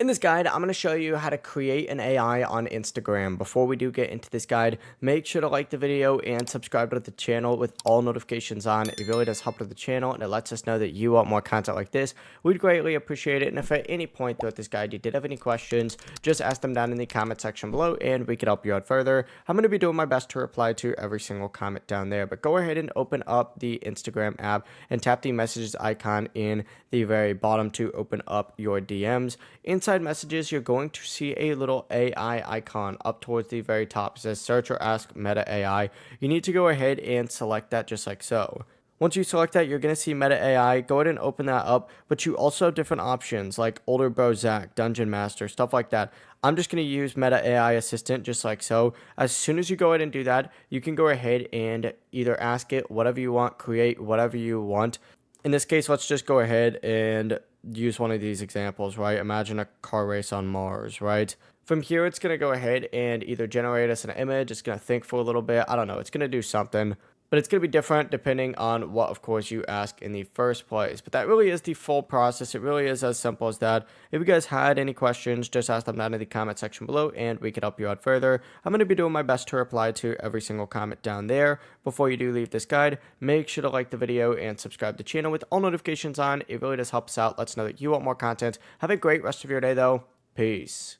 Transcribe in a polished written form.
In this guide, I'm going to show you how to create an AI on Instagram. Before we do get into this guide, make sure to like the video and subscribe to the channel with all notifications on. It really does help with the channel and it lets us know that you want more content like this. We'd greatly appreciate it. And if at any point throughout this guide you did have any questions, just ask them down in the comment section below and we can help you out further. I'm going to be doing my best to reply to every single comment down there. But go ahead and open up the Instagram app and tap the messages icon in the very bottom to open up your DMs. Inside messages, you're going to see a little AI icon up towards the very top. It says search or ask Meta AI. You need to go ahead and select that just like so. Once you select that, you're going to see Meta AI. Go ahead and open that up, but you also have different options like Older Bro Zach, Dungeon Master, stuff like that. I'm just going to use Meta AI Assistant just like so. As soon as you go ahead and do that, you can go ahead and either ask it whatever you want, create whatever you want. In this case, let's just go ahead and use one of these examples, right? Imagine a car race on Mars, right? From here, it's going to go ahead and either generate us an image. It's going to think for a little bit. I don't know. It's going to do something. But it's going to be different depending on what, of course, you ask in the first place. But that really is the full process. It really is as simple as that. If you guys had any questions, just ask them down in the comment section below and we can help you out further. I'm going to be doing my best to reply to every single comment down there. Before you do leave this guide, make sure to like the video and subscribe to the channel with all notifications on. It really does help us out. Let's know that you want more content. Have a great rest of your day, though. Peace.